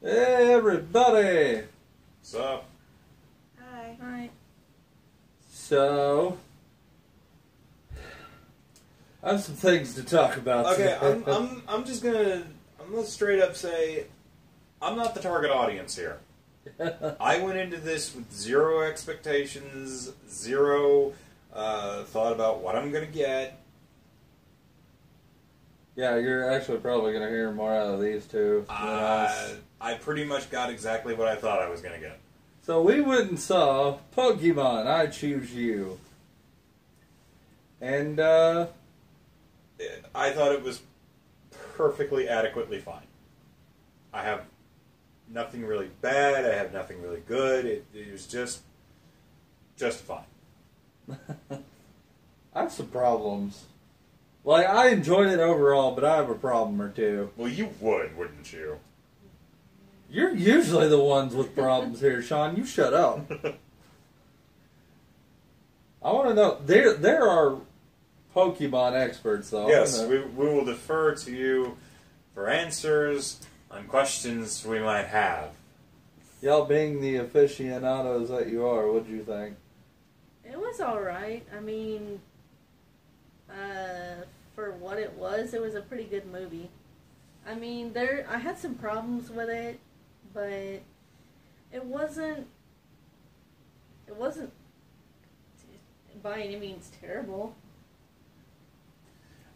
Hey everybody! What's up? Hi. Hi. So, I have some things to talk about. Okay, today. I'm just gonna straight up say I'm not the target audience here. I went into this with zero expectations, zero thought about what I'm gonna get. Yeah, you're actually probably going to hear more out of these two than us. I pretty much got exactly what I thought I was gonna get. So we went and saw Pokemon, I Choose You. And, I thought it was perfectly adequately fine. I have nothing really bad. I have nothing really good. It was just fine. I have some problems. Like, I enjoyed it overall, but I have a problem or two. Well, you would, wouldn't you? You're usually the ones with problems here, Sean. You shut up. I want to know, there are Pokemon experts, though. Yes, we will defer to you for answers on questions we might have. Y'all being the aficionados that you are, what'd you think? It was alright. I mean, for what it was a pretty good movie. I mean, I had some problems with it, but it wasn't by any means terrible.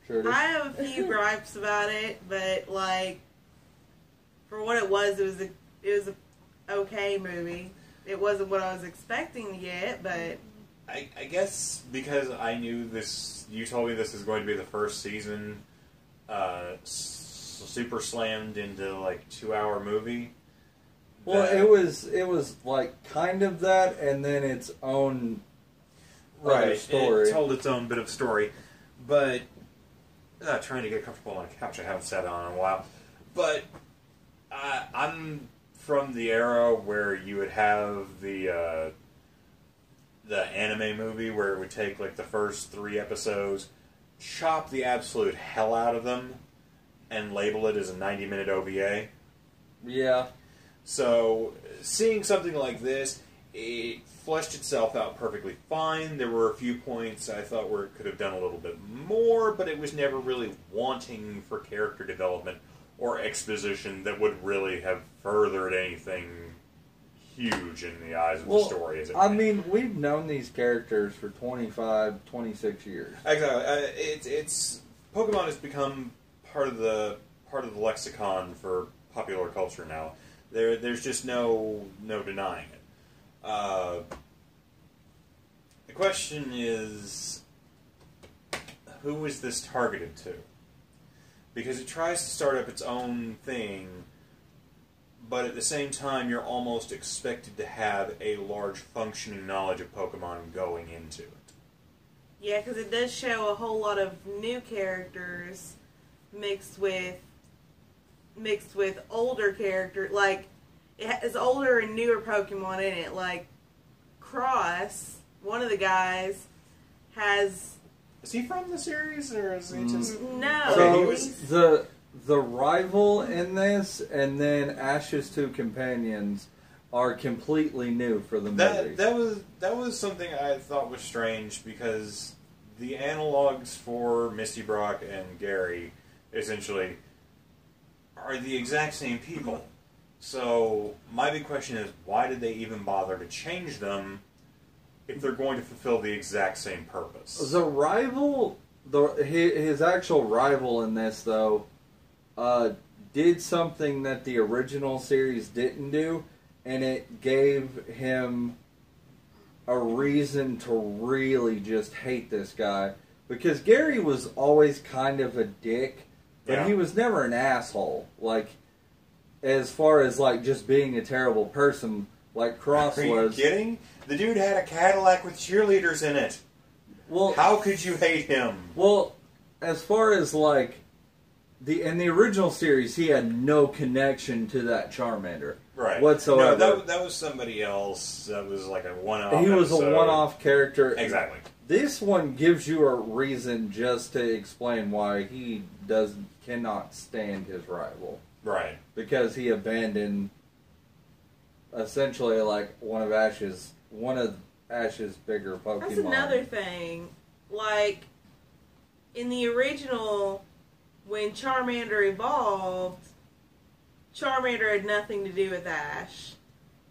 Sure. I have a few gripes about it, but like for what it was a okay movie. It wasn't what I was expecting to get, but I guess because I knew this, you told me this is going to be the first season, super slammed into like 2-hour movie. Well, it was like kind of that, and then its own other story. It told its own bit of story, but trying to get comfortable on a couch I haven't sat on in a while. But I'm from the era where you would have the anime movie where it would take like the first 3 episodes, chop the absolute hell out of them, and label it as a 90-minute OVA. Yeah. So, seeing something like this, it fleshed itself out perfectly fine. There were a few points I thought where it could have done a little bit more, but it was never really wanting for character development or exposition that would really have furthered anything huge in the eyes of the story. I mean, we've known these characters for 25, 26 years. Exactly. It's Pokemon has become part of the lexicon for popular culture now. There's just no denying it. The question is, who is this targeted to? Because it tries to start up its own thing, but at the same time, you're almost expected to have a large functioning knowledge of Pokemon going into it. yeah, because it does show a whole lot of new characters mixed with older characters. Like it has older and newer Pokemon in it. Like Cross, one of the guys has. Is he from the series, or is he just... No. So, he was... the rival in this, and then Ash's 2 companions, are completely new for the movie. That was something I thought was strange, because the analogs for Misty Brock and Gary, essentially, are the exact same people. So, my big question is, why did they even bother to change them if they're going to fulfill the exact same purpose? The rival, his actual rival in this, though, did something that the original series didn't do, and it gave him a reason to really just hate this guy. Because Gary was always kind of a dick, but he was never an asshole. Like, as far as, like, just being a terrible person, like Cross was. Are you kidding? The dude had a Cadillac with cheerleaders in it. Well, how could you hate him? Well, as far as, like, in the original series, he had no connection to that Charmander. Right. Whatsoever. No, that was somebody else. That was like a one-off. He was episode. a one-off character. Exactly. This one gives you a reason just to explain why he cannot stand his rival. Right. Because he abandoned essentially like one of Ash's bigger Pokemon. That's another thing. Like, in the original, when Charmander evolved, Charmander had nothing to do with Ash.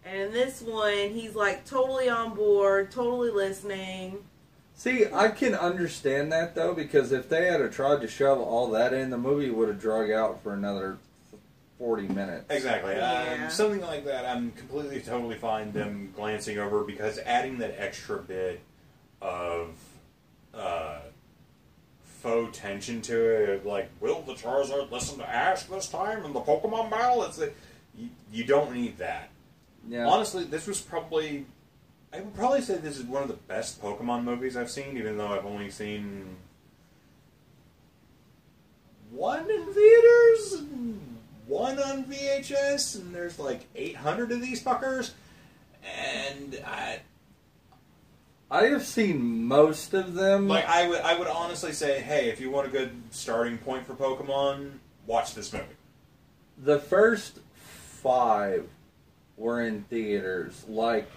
And in this one, he's like totally on board, totally listening. See, I can understand that though, because if they had tried to shove all that in, the movie would have drug out for another 40 minutes. Exactly. Yeah. Something like that, I'm completely, totally fine them glancing over, because adding that extra bit of faux tension to it, like, will the Charizard listen to Ash this time in the Pokemon battle? It's like, you don't need that. Yeah. Honestly, this was probably... I would probably say this is one of the best Pokemon movies I've seen, even though I've only seen one in theaters, and one on VHS, and there's like 800 of these fuckers, and I have seen most of them. like I would honestly say, hey, if you want a good starting point for Pokemon, watch this movie. The first 5 were in theaters, like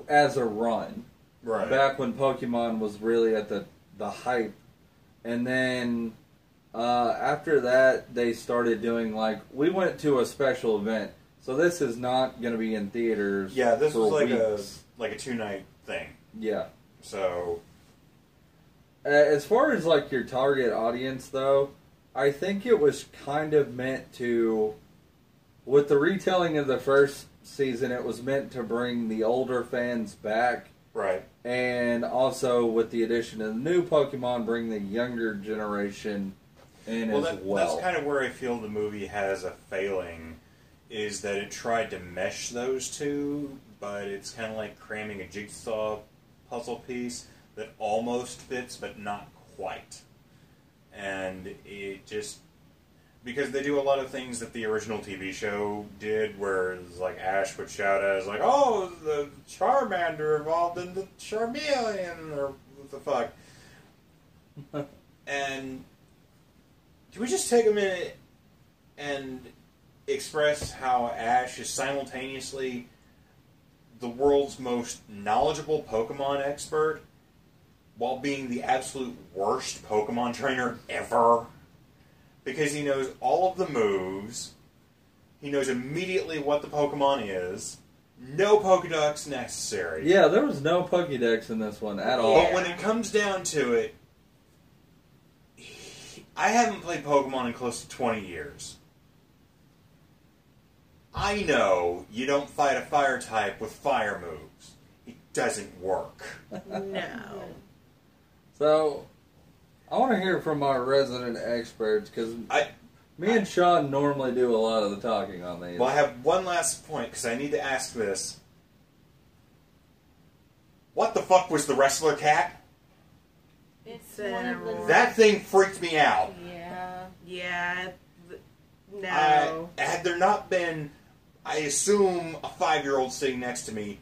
as a run, Right. back when Pokemon was really at the hype, and then after that they started doing like, we went to a special event, so this is not going to be in theaters. Yeah, this for was like weeks. a 2-night thing. Yeah. So As far as like your target audience, though, I think it was kind of meant to, with the retelling of the first season, it was meant to bring the older fans back, right. and also with the addition of the new Pokemon, bring the younger generation in as well. That's kind of where I feel the movie has a failing, is that it tried to mesh those two, but it's kind of like cramming a jigsaw puzzle piece that almost fits, but not quite. And it just... because they do a lot of things that the original TV show did, where it's like Ash would shout at us, like, oh, the Charmander evolved into Charmeleon, or what the fuck. And can we just take a minute and express how Ash is simultaneously the world's most knowledgeable Pokemon expert, while being the absolute worst Pokemon trainer ever? Because he knows all of the moves, he knows immediately what the Pokemon is, no Pokédex necessary. Yeah, there was no Pokédex in this one at all. But when it comes down to it, I haven't played Pokemon in close to 20 years. I know you don't fight a fire type with fire moves. It doesn't work. No. So, I want to hear from our resident experts, because me and Sean normally do a lot of the talking on these. Well, I have one last point, because I need to ask this. What the fuck was the wrestler cat? It's one of the... That thing freaked me out. Yeah. Yeah. No. Had there not been, I assume, a 5-year-old sitting next to me,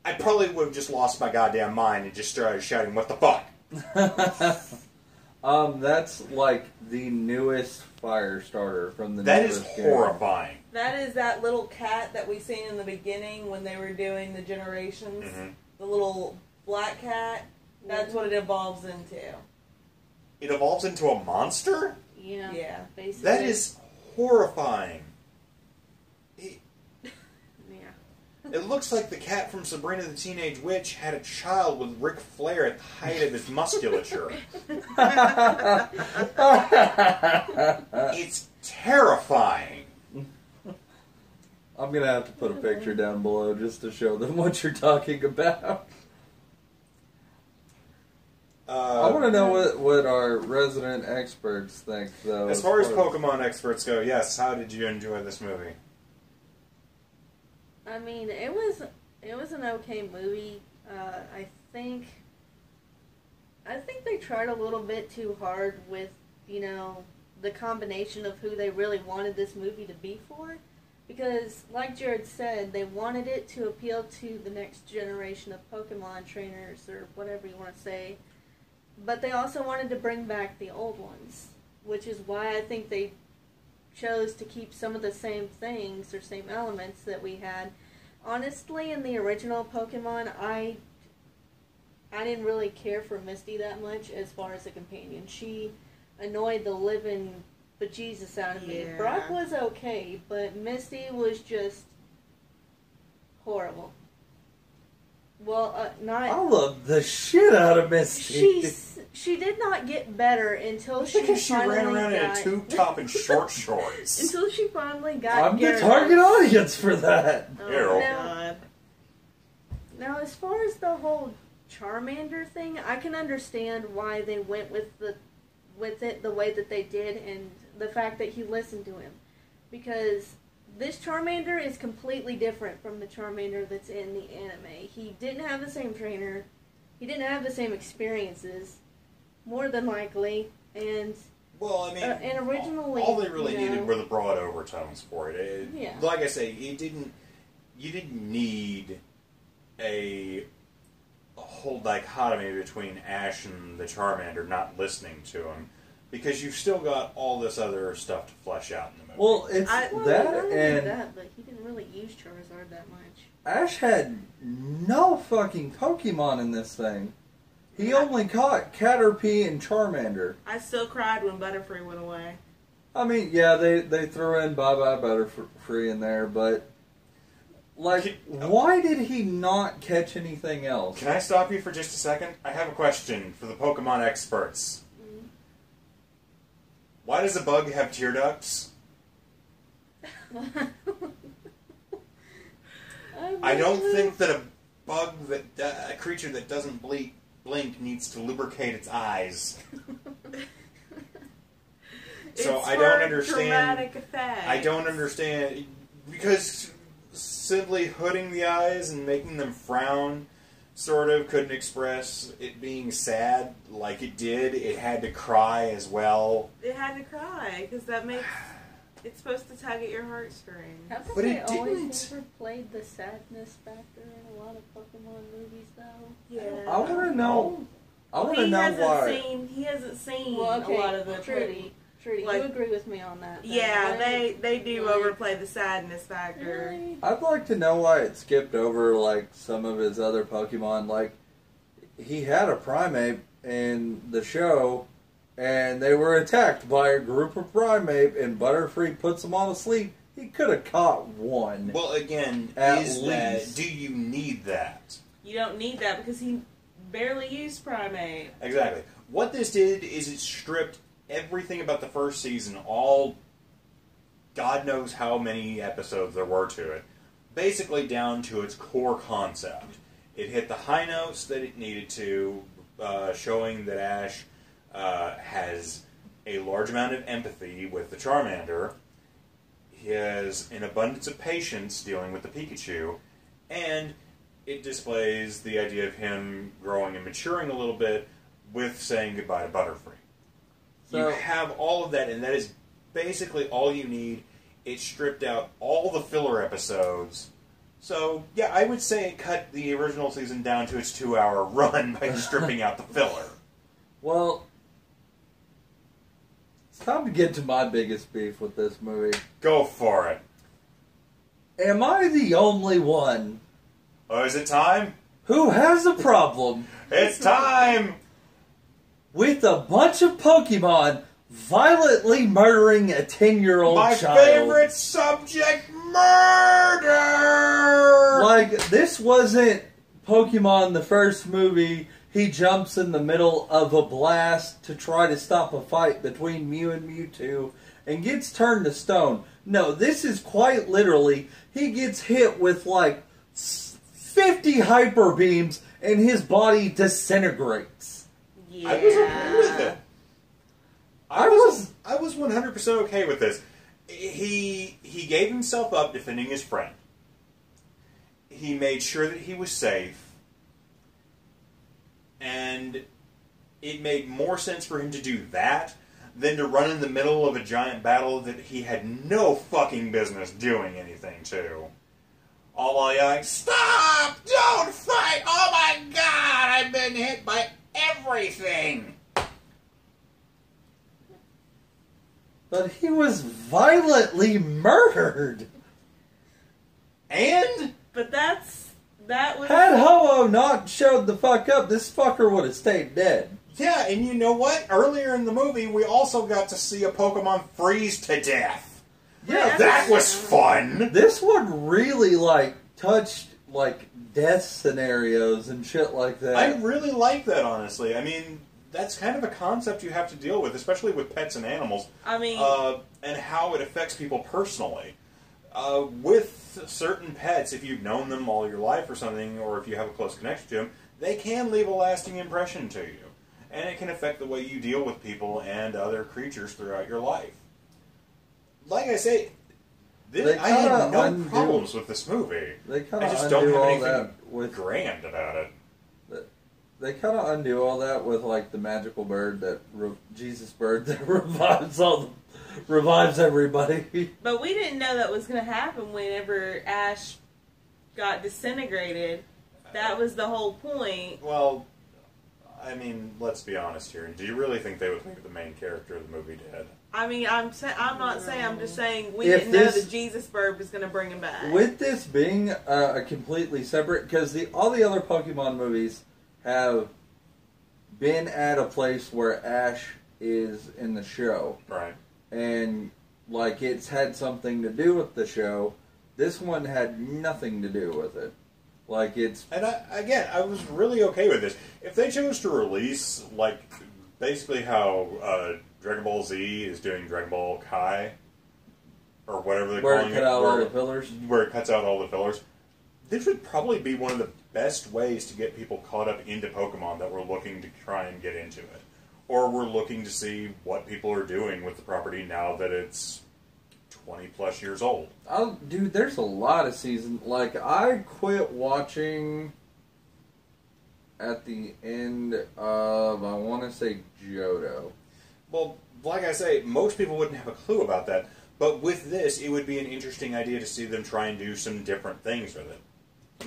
I probably would have just lost my goddamn mind and just started shouting, what the fuck? That's like the newest fire starter from the That is newest game. horrifying. That is that little cat that we seen in the beginning when they were doing the generations. Mhm. The little black cat. That's what it evolves into. It evolves into a monster? Yeah. Yeah. Basically. That is horrifying. Yeah. It looks like the cat from Sabrina the Teenage Witch had a child with Ric Flair at the height of his musculature. It's terrifying. I'm going to have to put a picture down below just to show them what you're talking about. I want to know what our resident experts think, though. As far as Pokemon experts go, yes, how did you enjoy this movie? I mean, it was an okay movie. I think they tried a little bit too hard with, the combination of who they really wanted this movie to be for. Because, like Jared said, they wanted it to appeal to the next generation of Pokemon trainers, or whatever you want to say. But they also wanted to bring back the old ones, which is why I think they chose to keep some of the same things or same elements that we had. honestly, in the original Pokemon, I didn't really care for Misty that much as far as a companion. She annoyed the living bejesus out of me. Yeah. Brock was okay, but Misty was just horrible. Well, not. I love the shit out of Misty. She did not get better until she Because she finally ran around in got, a tube top and short shorts. until she finally got. I'm the Gyarados. target audience for that. Oh, Ew. God. Now, as far as the whole Charmander thing, I can understand why they went with it the way that they did, and the fact that he listened to him, because this Charmander is completely different from the Charmander that's in the anime. He didn't have the same trainer, he didn't have the same experiences, more than likely, and Well, I mean, and originally, all they really you know, needed were the broad overtones for it. Yeah. Like I say, you didn't need a whole dichotomy between Ash and the Charmander not listening to him, because you've still got all this other stuff to flesh out in the movie. Well, it's not that only and that, but he didn't really use Charizard that much. Ash had no fucking Pokemon in this thing. He only caught Caterpie and Charmander. I still cried when Butterfree went away. I mean, yeah, they threw in Bye Bye Butterfree in there, but like, why did he not catch anything else? Can I stop you for just a second? I have a question for the Pokemon experts. Why does a bug have tear ducts? I don't think that a creature that doesn't blink needs to lubricate its eyes. So It's I don't for understand. dramatic effect. I don't understand, because simply hooding the eyes and making them frown sort of couldn't express it being sad like it did. It had to cry as well. It had to cry because that makes it's supposed to tug at your heartstrings. Haven't But they it always didn't. overplayed the sadness factor in a lot of Pokemon movies, though? Yeah. I want to know. I want to he know hasn't why. He hasn't seen Well, okay, a lot of the Trudy, like- you agree with me on that? then, Yeah, right? they do Like- overplay the sadness factor. Really? I'd like to know why it skipped over like some of his other Pokemon. Like, he had a Primeape in the show, and they were attacked by a group of Primeape, and Butterfree puts them all to sleep. He could have caught one. Well, again, At is least. that, do you need that? You don't need that because he barely used Primate. Exactly. What this did is it stripped everything about the first season, all God knows how many episodes there were to it, basically down to its core concept. It hit the high notes that it needed to, showing that Ash has a large amount of empathy with the Charmander. He has an abundance of patience dealing with the Pikachu, and it displays the idea of him growing and maturing a little bit with saying goodbye to Butterfree. So- You have all of that, and that is basically all you need. It stripped out all the filler episodes. So, yeah, I would say it cut the original season down to its 2-hour run by stripping out the filler. Well, it's time to get to my biggest beef with this movie. Go for it. Am I the only one Oh, is it time? who has a problem It's time! with a bunch of Pokemon violently murdering a 10-year-old My child? favorite subject, murder! Like, this wasn't Pokemon the first movie. He jumps in the middle of a blast to try to stop a fight between Mew and Mewtwo and gets turned to stone. No, this is quite literally, he gets hit with like 50 hyper beams and his body disintegrates. Yeah. I was okay with it. I I was 100% okay with this. He gave himself up defending his friend. He made sure that he was safe. And it made more sense for him to do that than to run in the middle of a giant battle that he had no fucking business doing anything to. All while yelling, "Stop! Don't fight! Oh my god! I've been hit by everything!" But he was violently murdered. And But that was... Had Ho-Oh not showed the fuck up, this fucker would have stayed dead. Yeah, and you know what? Earlier in the movie, we also got to see a Pokemon freeze to death. Yeah, That was fun! this one really, like, touched, like, death scenarios and shit like that. I really like that, honestly. I mean, that's kind of a concept you have to deal with, especially with pets and animals. I mean... and how it affects people personally. With certain pets, if you've known them all your life or something, or if you have a close connection to them, they can leave a lasting impression to you. And it can affect the way you deal with people and other creatures throughout your life. Like I say, I had no problems with this movie. They kind I of just don't undo have all anything that with grand about it. They kind of undo all that with like the magical bird that Jesus bird that revives everybody. But we didn't know that was going to happen whenever Ash got disintegrated. That was the whole point. Well, I mean, let's be honest here. Do you really think they would leave the main character of the movie dead? I mean, I'm not saying. I'm just saying we If didn't know this- that Jesus bird was going to bring him back. With this being a completely separate, because all the other Pokemon movies have been at a place where Ash is in the show. Right. And, like, it's had something to do with the show. This one had nothing to do with it. Like, it's... And I was really okay with this. If they chose to release, like, basically how Dragon Ball Z is doing Dragon Ball Kai, or whatever they're where calling it cut out all the fillers. where it cuts out all the fillers, this would probably be one of the best ways to get people caught up into Pokemon that were looking to try and get into it. Or we're looking to see what people are doing with the property now that it's 20 plus years old. Oh, dude, there's a lot of seasons. Like, I quit watching at the end of, I want to say, Johto. Well, like I say, most people wouldn't have a clue about that. But with this, it would be an interesting idea to see them try and do some different things with it.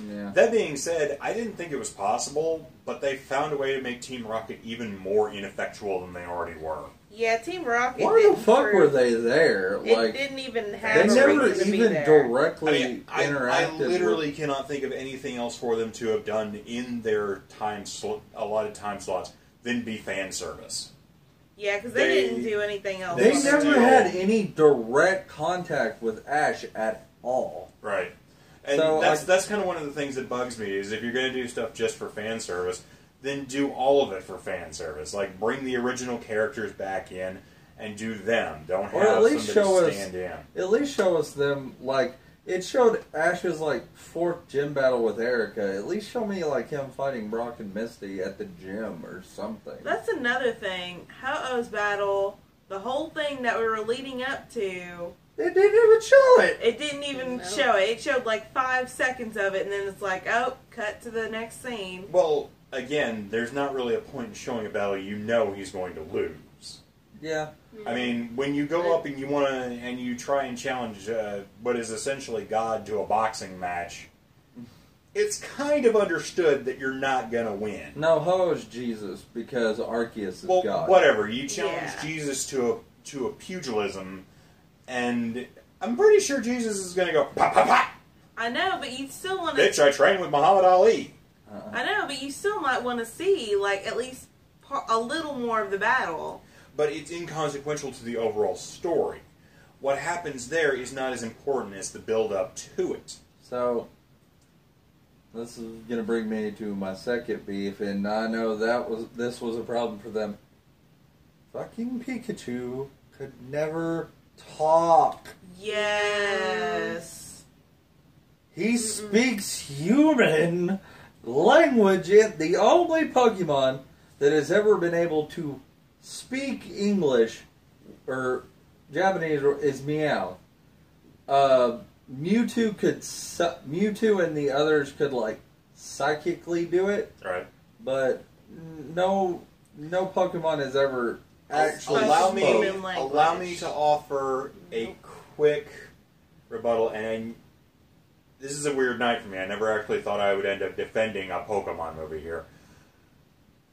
Yeah. That being said, I didn't think it was possible, but they found a way to make Team Rocket even more ineffectual than they already were. Yeah, Team Rocket. Why the didn't fuck prove- were they there? It Like, didn't even they have a never reason to be even there. directly I interacted. literally cannot think of anything else for them to have done in their allotted time slots than be fan service. Yeah, because they didn't do anything else. They on never the show. had any direct contact with Ash at all. Right. And So, that's kind of one of the things that bugs me, is if you're going to do stuff just for fan service, then do all of it for fan service. Like, bring the original characters back in and do them. Don't Or at have least somebody show us- stand in. At least show us them, like, it showed Ash's, like, fourth gym battle with Erica. At least show me, like, him fighting Brock and Misty at the gym or something. That's another thing. Ho-Oh's battle, the whole thing that we were leading up to, They didn't even show it! it didn't even No. show it. It showed like 5 seconds of it, and then it's like, oh, cut to the next scene. Well, again, there's not really a point in showing a battle you know he's going to lose. Yeah. I mean, when you go up and you try and challenge what is essentially God to a boxing match, it's kind of understood that you're not going to win. No, Ho-Oh's Jesus, because Arceus is Well, God. whatever. You challenge Yeah. Jesus to a pugilism, and I'm pretty sure Jesus is going to go, pop, pop, pop! I know, but you still want to. Bitch, I trained with Muhammad Ali. I know, but you still might want to see like at least a little more of the battle. But it's inconsequential to the overall story. What happens there is not as important as the build-up to it. So, this is going to bring me to my second beef, and I know this was a problem for them. Fucking Pikachu could never talk. Yes. He speaks human language. The only Pokemon that has ever been able to speak English or Japanese is Meow. Mewtwo Mewtwo and the others could like psychically do it, Right. but no Pokemon has ever actually Allow spoke. me to offer a quick rebuttal, and this is a weird night for me. I never actually thought I would end up defending a Pokemon movie here.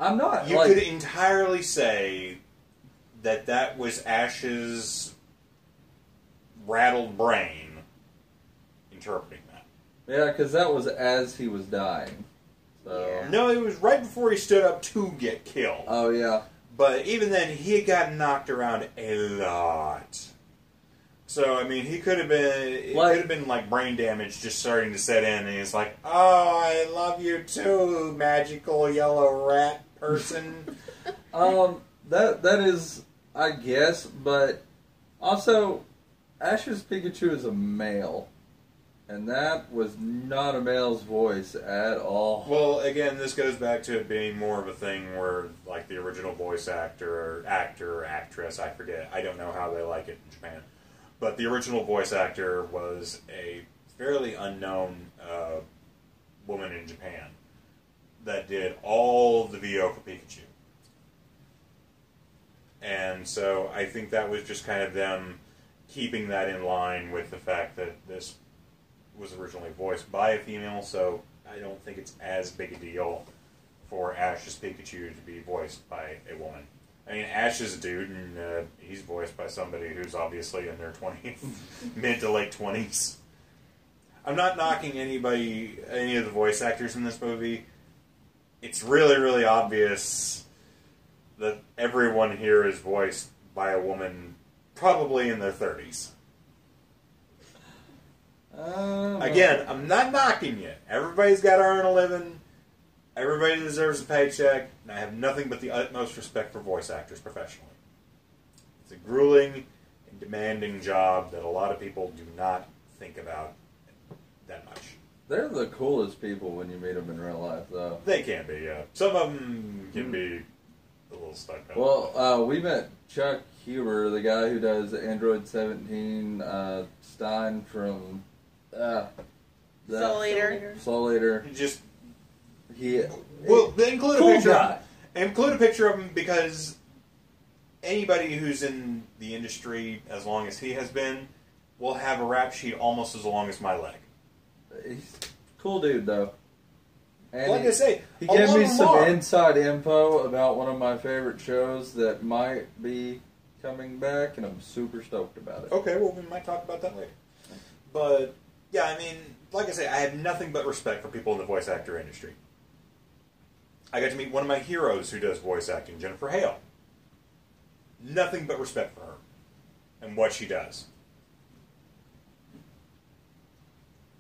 I'm not. You like, could entirely say that was Ash's rattled brain interpreting that. Yeah, because that was as he was dying. So. Yeah. No, it was right before he stood up to get killed. Oh, yeah. But even then, he had gotten knocked around a lot. So, I mean, he could have been... It could have been, like, brain damage just starting to set in. And he's like, oh, I love you too, magical yellow rat person. That is, I guess, but also, Ash's Pikachu is a male. And that was not a male's voice at all. Well, again, this goes back to it being more of a thing where, like, the original voice actor or actress, I forget. I don't know how they like it in Japan. But the original voice actor was a fairly unknown woman in Japan that did all the VO for Pikachu. And so I think that was just kind of them keeping that in line with the fact that this was originally voiced by a female, so I don't think it's as big a deal for Ash's Pikachu to be voiced by a woman. I mean, Ash is a dude, and he's voiced by somebody who's obviously in their 20s, mid to late 20s. I'm not knocking any of the voice actors in this movie. It's really, really obvious that everyone here is voiced by a woman probably in their 30s. Again, I'm not knocking you. Everybody's got to earn a living. Everybody deserves a paycheck. And I have nothing but the utmost respect for voice actors professionally. It's a grueling and demanding job that a lot of people do not think about that much. They're the coolest people when you meet them in real life, though. They can be, yeah. Some of them can be a little stuck up. Well, we met Chuck Huber, the guy who does Android 17, Stein from... Soul Eater. Soul Eater. Well, they include cool a picture. Guy. Include a picture of him because anybody who's in the industry as long as he has been will have a rap sheet almost as long as my leg. He's a cool dude, though. And like I say, he gave me some inside info about one of my favorite shows that might be coming back, and I'm super stoked about it. Okay, well, we might talk about that later. But, yeah, I mean, like I say, I have nothing but respect for people in the voice actor industry. I got to meet one of my heroes who does voice acting, Jennifer Hale. Nothing but respect for her and what she does.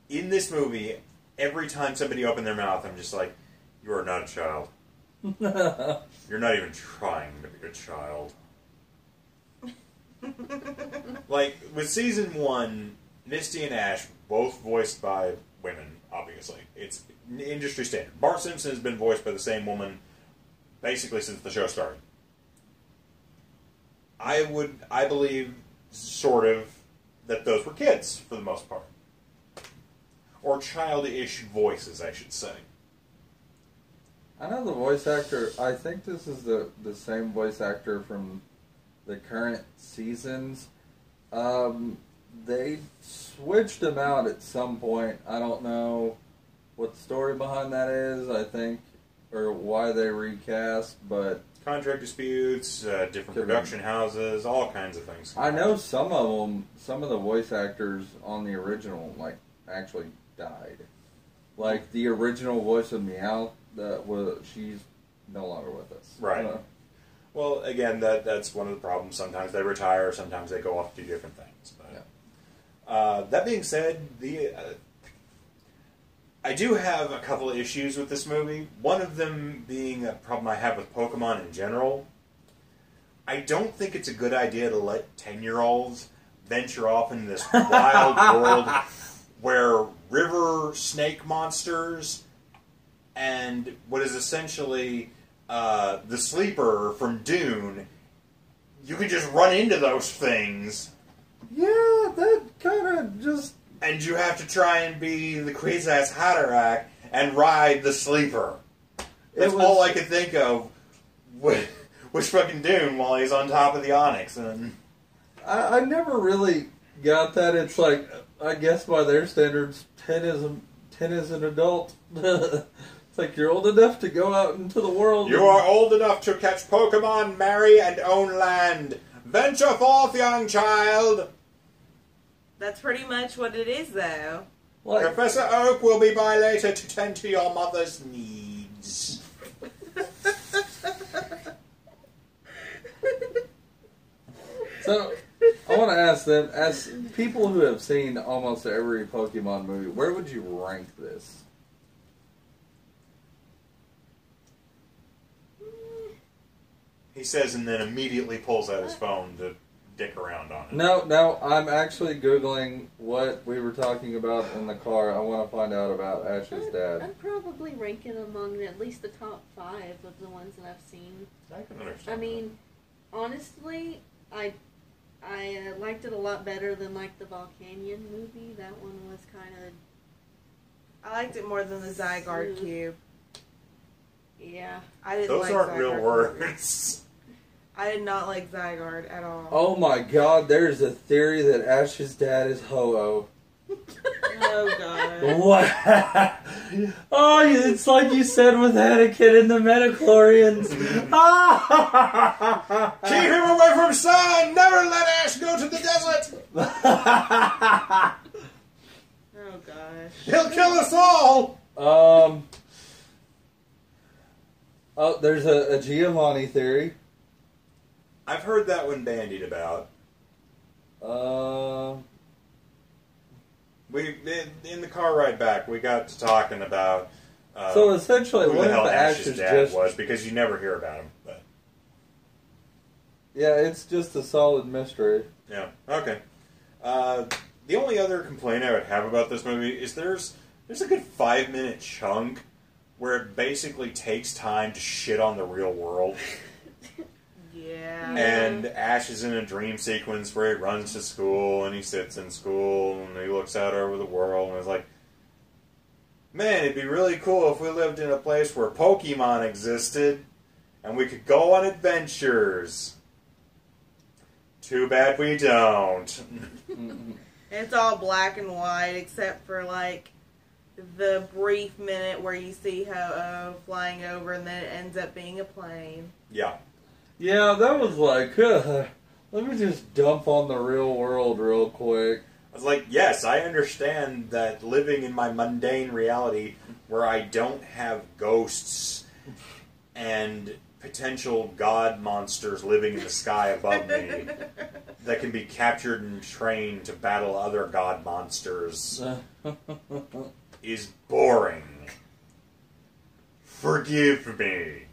In this movie, every time somebody opened their mouth, I'm just like, you are not a child. You're not even trying to be a child. Like, with season 1, Misty and Ash, both voiced by women, obviously. It's industry standard. Bart Simpson has been voiced by the same woman basically since the show started. I believe, sort of, that those were kids, for the most part. Or childish voices, I should say. I know the voice actor, I think this is the same voice actor from the current seasons. They switched him out at some point. I don't know what the story behind that is, I think, or why they recast, but... Contract disputes, different production houses, all kinds of things. I know some of the voice actors on the original, like, actually died. Like, the original voice of Meow, she's no longer with us. Right. Well, again, that's one of the problems. Sometimes they retire, sometimes they go off to do different things. But, yeah. That being said, I do have a couple of issues with this movie. One of them being a problem I have with Pokemon in general. I don't think it's a good idea to let 10-year-olds venture off into this wild world where river snake monsters and what is essentially the Sleeper from Dune, you can just run into those things. Yeah, that kind of just... And you have to try and be the Quizazz Hatterack and ride the Sleeper. That's all I could think of was fucking Dune while he's on top of the Onyx. And I never really got that. It's like, I guess by their standards, 10 is an adult. It's like, you're old enough to go out into the world. You are old enough to catch Pokemon, marry, and own land. Venture forth, young child. That's pretty much what it is, though. Like, Professor Oak will be by later to tend to your mother's needs. so, I want to ask them, as people who have seen almost every Pokemon movie, where would you rank this? He says, and then immediately pulls out his phone to dick around on it. No, I'm actually Googling what we were talking about in the car. I want to find out about Ash's dad. I'd probably rank it among at least the top 5 of the ones that I've seen. I can understand. I mean, honestly, I liked it a lot better than like the Volcanion movie. That one was kind of. I liked it more than the Zygarde cube. Yeah. I didn't Those like aren't Zygarde real cube. words. I did not like Zygarde at all. Oh my god, there's a theory that Ash's dad is Ho-Oh. Oh god. What? Oh, it's like you said with Anakin and the Metachlorians. Keep him away from sun! Never let Ash go to the desert! Oh gosh. He'll kill us all! Oh, there's a Giovanni theory. I've heard that one bandied about. We in the car ride back, we got to talking about So essentially, who what the if hell Ash Ash's is dad just... was, because you never hear about him. But Yeah, it's just a solid mystery. yeah, okay. The only other complaint I would have about this movie is there's a good 5-minute chunk where it basically takes time to shit on the real world. Yeah. And Ash is in a dream sequence where he runs to school and he sits in school and he looks out over the world and is like, man, it'd be really cool if we lived in a place where Pokemon existed and we could go on adventures. Too bad we don't. It's all black and white except for like the brief minute where you see Ho-Oh flying over and then it ends up being a plane. Yeah. Yeah, that was like, let me just dump on the real world real quick. I was like, yes, I understand that living in my mundane reality where I don't have ghosts and potential god monsters living in the sky above me that can be captured and trained to battle other god monsters is boring. Forgive me.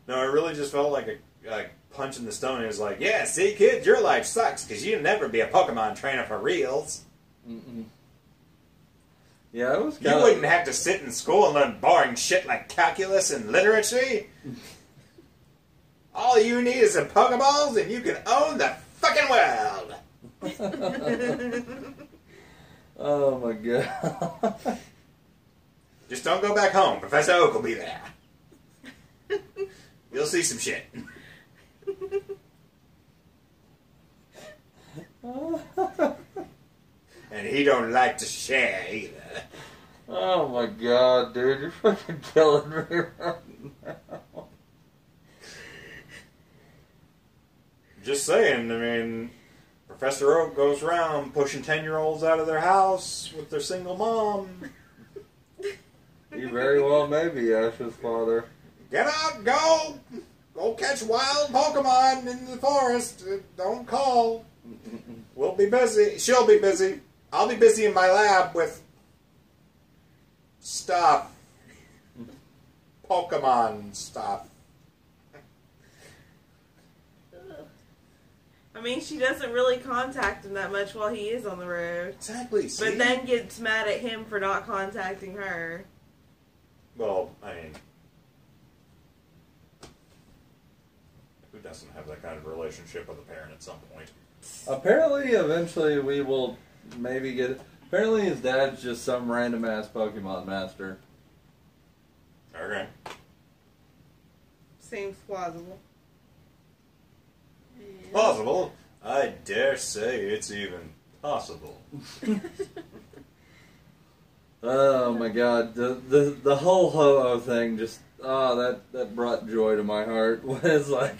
No, it really just felt like a punch in the stomach. It was like, yeah, see, kids, your life sucks because you'll never be a Pokemon trainer for reals. Mm-mm. Yeah, it was You wouldn't have to sit in school and learn boring shit like calculus and literacy. All you need is some Pokeballs and you can own the fucking world. Oh my god. Just don't go back home. Professor Oak will be there. You'll see some shit. And he don't like to share either. Oh my god, dude, you're fucking killing me right now. Just saying, I mean, Professor Oak goes around pushing 10-year-olds out of their house with their single mom. You very well may be Ash's father. Get out, go! Go catch wild Pokemon in the forest. Don't call. We'll be busy. She'll be busy. I'll be busy in my lab with stuff. Pokemon stuff. I mean, she doesn't really contact him that much while he is on the road. Exactly. See? But then gets mad at him for not contacting her. Well, I mean, who doesn't have that kind of relationship with a parent at some point? Apparently, eventually, we will maybe get... Apparently, his dad's just some random-ass Pokemon master. Okay. Seems plausible. Possible. I dare say it's even possible. Oh my god, the whole Ho-Oh thing just... Oh, that brought joy to my heart. Was like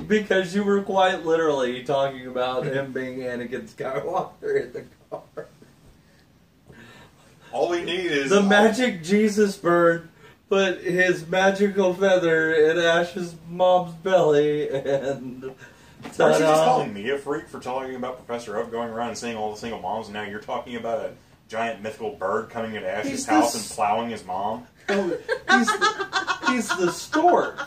because you were quite literally talking about him being Anakin Skywalker in the car. All we need is The magic Jesus bird put his magical feather in Ash's mom's belly, and Aren't you just ta-da. calling me a freak for talking about Professor Oak going around and seeing all the single moms, and now you're talking about a giant mythical bird coming into Ash's He's house this- and plowing his mom? Oh, he's the stork.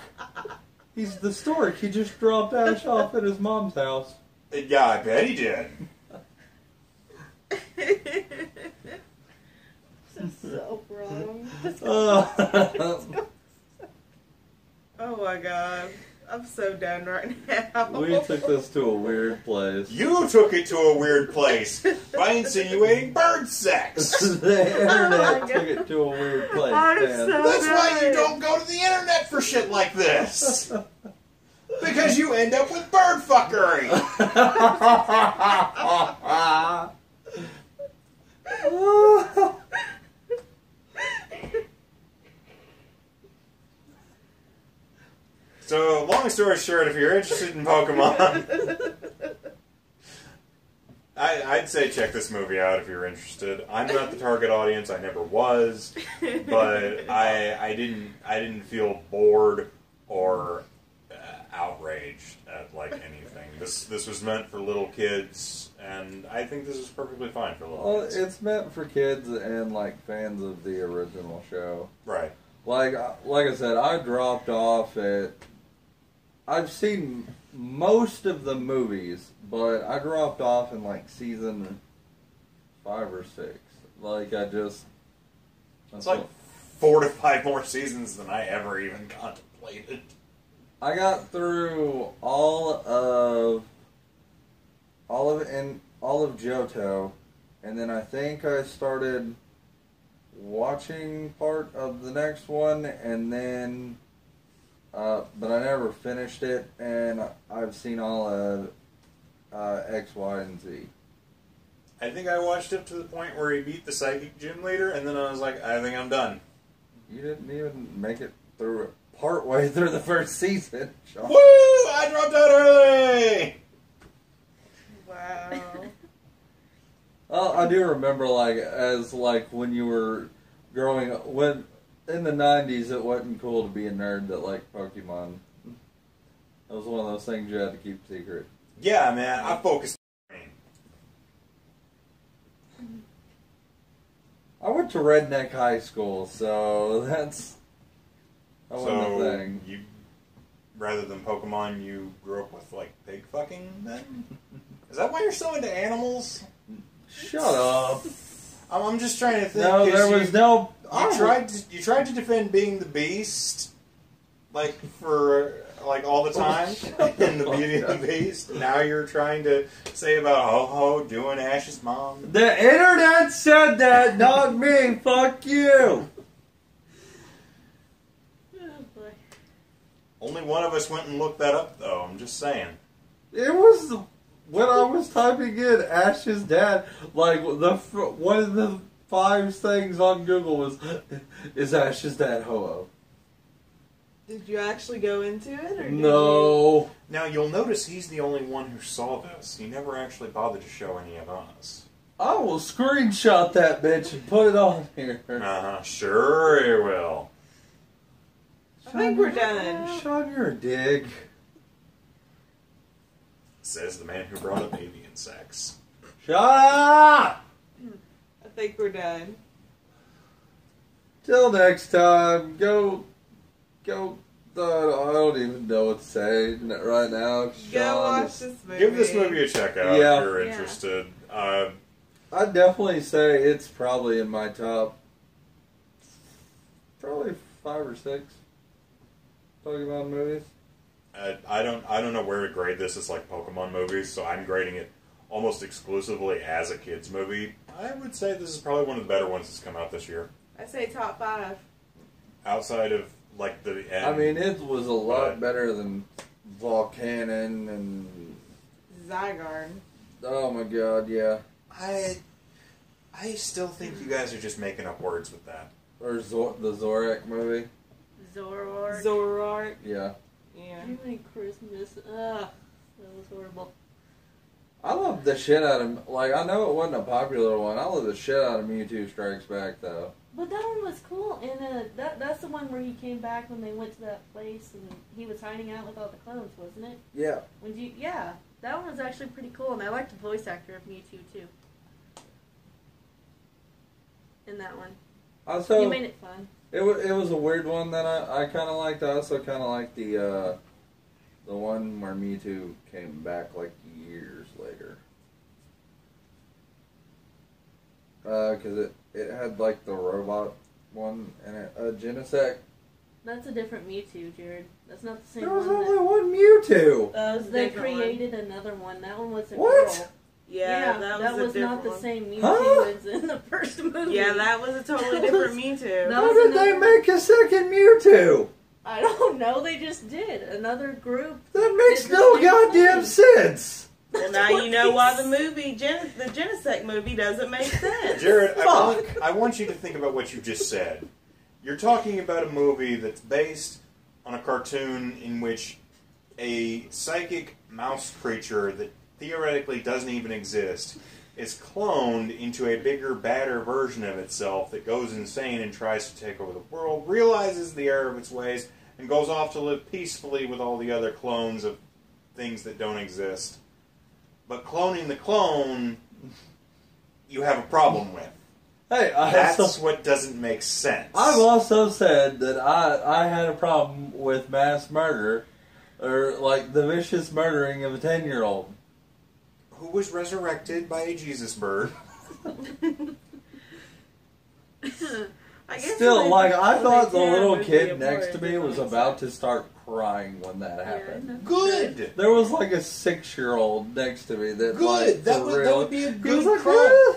He's the stork. He just dropped Ash off at his mom's house. Yeah, I bet he did. This is so wrong. Oh my god. I'm so done right now. We took this to a weird place. You took it to a weird place by insinuating bird sex. The internet Oh my took it to a weird place, I'm man. so- That's why you don't go to the internet for shit like this. Because you end up with bird fuckery. So, long story short, if you're interested in Pokemon, I'd say check this movie out if you're interested. I'm not the target audience. I never was, but I didn't feel bored or outraged at like anything. This was meant for little kids, and I think this is perfectly fine for little Well, kids. it's meant for kids and like fans of the original show. Right. Like I said, I dropped off at. I've seen most of the movies, but I dropped off in like season 5 or 6. Like I just. It's like 4 to 5 more seasons than I ever even contemplated. I got through all of Johto, and then I think I started watching part of the next one, and then, but I never finished it, and I've seen all of X, Y, and Z. I think I watched up to the point where he beat the psychic gym leader, and then I was like, I think I'm done. You didn't even make it through part way through the first season, Sean. Woo! I dropped out early! Wow. Well, I do remember, like when you were growing up, when in the '90s, it wasn't cool to be a nerd that liked Pokemon. That was one of those things you had to keep secret. Yeah, man, I focused. I went to Redneck High School, so that wasn't a So, thing. you, rather than Pokemon, you grew up with, like, pig fucking then? Is that why you're so into animals? Shut up! I'm just trying to think. No, 'cause there was no. You tried to defend being the Beast, like for like all the time in the Beauty and the Beast. Now you're trying to say about Ho-Ho doing Ash's mom. The internet said that, not me. Fuck you. Oh, boy. Only one of us went and looked that up, though. I'm just saying. It was when I was typing in Ash's dad. Like one of the 5 things on Google was, "Is Ash's dad Ho-Oh?" Did you actually go into it? Or did No. Now you'll notice he's the only one who saw this. He never actually bothered to show any of us. I will screenshot that bitch and put it on here. Sure he will. I think we're done. Sean, you're a dig. Says the man who brought up avian sex. Shut up! I think we're done. Till next time, go. I don't even know what to say right now. Go Sean watch is- this movie. Give this movie a check out Yeah. if you're Yeah. interested. I'd definitely say it's probably in my top. Probably 5 or 6 Pokemon movies. I don't know where to grade this as like Pokemon movies, so I'm grading it almost exclusively as a kids movie. I would say this is probably one of the better ones that's come out this year, I say top 5. outside of like the end. I mean, it was a lot But- better than Volcanon and. Zygarde. Oh my god, yeah. I still think you guys are just making up words with that. Or the Zorak movie. Zoroark. Yeah. Yeah. Merry Christmas. Ugh, that was horrible. I love the shit out of, like, I know it wasn't a popular one. I love the shit out of Mewtwo Strikes Back, though. But that one was cool, and that's the one where he came back when they went to that place, and he was hiding out with all the clones, wasn't it? Yeah. Yeah, that one was actually pretty cool, and I liked the voice actor of Mewtwo, too. In that one. Also, He made it fun. It was a weird one that I kind of liked. I also kind of liked the one where Mewtwo came back like years later. Because it had like the robot one and it, Genesect. That's a different Mewtwo, Jared. That's not the same There was one. only one Mewtwo. That was a They different created another one. That one was a What? girl. Yeah, that was a not different the one. same Mewtwo Huh? as in the first movie. Yeah, that was a totally different Mewtwo. No. How did they make a second Mewtwo? I don't know. They just did. Another group. That makes did the no same goddamn thing. sense. Well, now you know why the movie, the Genesect movie, doesn't make sense. Jared, Fuck. I want you to think about what you just said. You're talking about a movie that's based on a cartoon in which a psychic mouse creature that theoretically doesn't even exist is cloned into a bigger, badder version of itself that goes insane and tries to take over the world, realizes the error of its ways, and goes off to live peacefully with all the other clones of things that don't exist. But cloning the clone, you have a problem with. Hey, That's what doesn't make sense. I've also said that I had a problem with mass murder, or like the vicious murdering of a 10-year-old. Who was resurrected by a Jesus bird. I guess Still, when like, I when thought they the tear a little movie kid apart, next to it me doesn't was make about sense. to start crying when that Yeah, happened. Good! There was like a 6-year-old next to me that, Good! like, That for would real, be a he was good like, cry.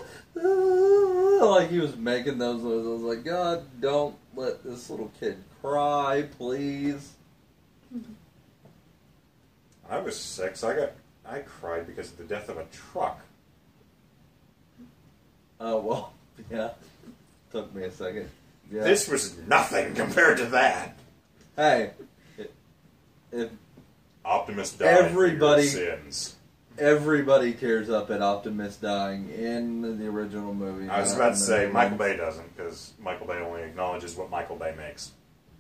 like he was making those noises. I was like, God, don't let this little kid cry, please. I was 6. I cried because of the death of a truck. Oh, well, yeah. Took me a second. Yeah. This was nothing compared to that. Hey, if Optimus died Everybody- for your sins. everybody tears up at Optimus dying in the original movie. I was not about in to the say, new Michael ones. Bay doesn't, because Michael Bay only acknowledges what Michael Bay makes.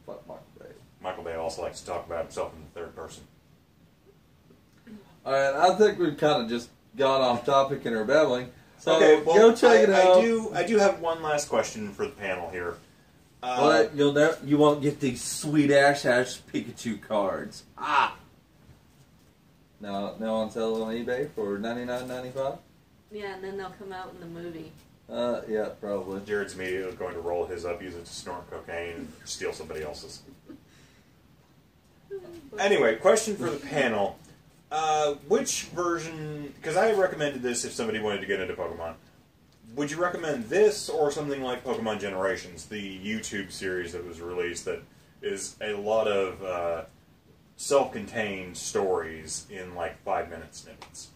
Fuck Michael Bay. Michael Bay also likes to talk about himself in the third person. Alright, I think we've kind of just gone off topic and are babbling. So Okay, well, go check it out. I do have one last question for the panel here. But you won't get these sweet Ash Pikachu cards. Ah! Now on sale on eBay for $99.95? Yeah, and then they'll come out in the movie. Yeah, probably. Jared's immediately going to roll his up, use it to snort cocaine, and steal somebody else's. Anyway, question for the panel. Which version... Because I recommended this if somebody wanted to get into Pokemon. Would you recommend this or something like Pokemon Generations, the YouTube series that was released that is a lot of self-contained stories in like 5-minute snippets?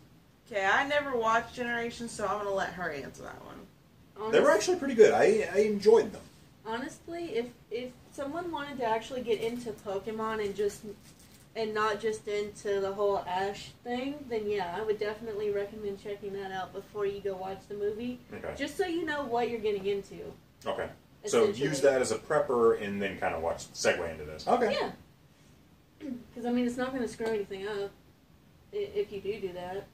Okay, I never watched Generations, so I'm going to let her answer that one. They were actually pretty good. I enjoyed them. Honestly, if someone wanted to actually get into Pokemon and not just into the whole Ash thing, then yeah, I would definitely recommend checking that out before you go watch the movie. Okay. Just so you know what you're getting into. Okay. So Essentially. use that as a prepper and then kind of segue into this. Okay. Yeah. Because, I mean, it's not going to screw anything up if you do that.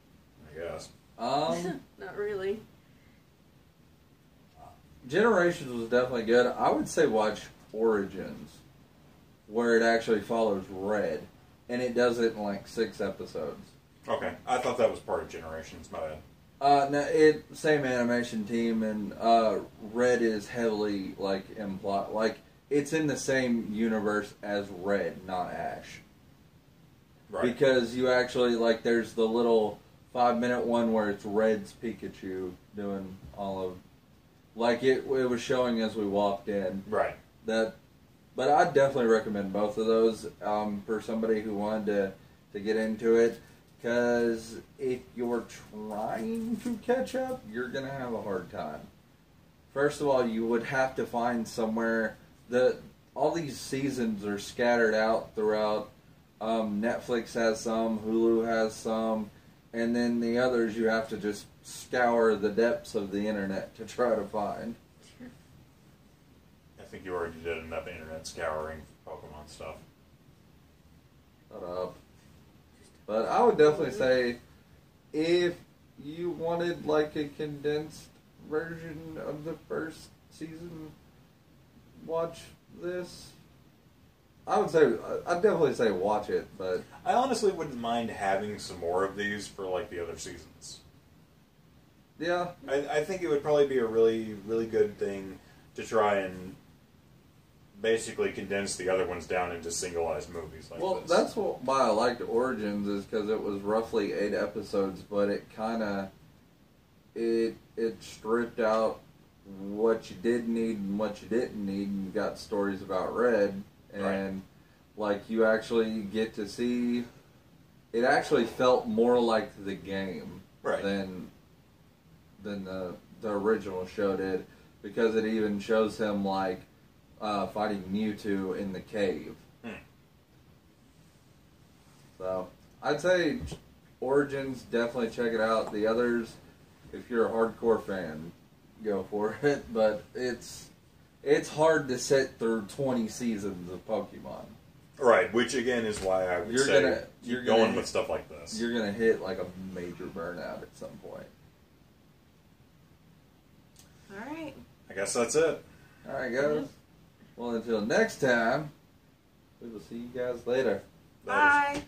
I guess. Not really. Generations was definitely good. I would say watch Origins, where it actually follows Red, and it does it in like 6 episodes. Okay. I thought that was part of Generations. My bad. No, same animation team, and Red is heavily like implied, like it's in the same universe as Red, not Ash. Right. Because you actually like there's the little 5-minute one where it's Red's Pikachu doing all of, like it was showing as we walked in. Right. But I'd definitely recommend both of those for somebody who wanted to get into it. Because if you're trying to catch up, you're going to have a hard time. First of all, you would have to find somewhere that all these seasons are scattered out throughout. Netflix has some, Hulu has some, and then the others you have to just scour the depths of the internet to try to find. I think you already did enough internet scouring for Pokemon stuff. Shut up. But I would definitely say, if you wanted like a condensed version of the first season, watch this. I'd definitely say watch it, but I honestly wouldn't mind having some more of these for like the other seasons. yeah, I think it would probably be a really, really good thing to try and basically condense the other ones down into singleized movies like well, this. that's why I liked Origins, is because it was roughly 8 episodes, but it kind of it stripped out what you did need and what you didn't need, and got stories about Red, and like you actually get to see. It actually felt more like the game than the original show did, because it even shows him like fighting Mewtwo in the cave. So I'd say Origins, definitely check it out. The others, if you're a hardcore fan, go for it. But it's hard to sit through 20 seasons of Pokemon. Right, which again is why I would say you're going gonna, with stuff like this. You're gonna hit like a major burnout at some point. All right. I guess that's it. All right, guys. Well, until next time, we will see you guys later. That is- Bye.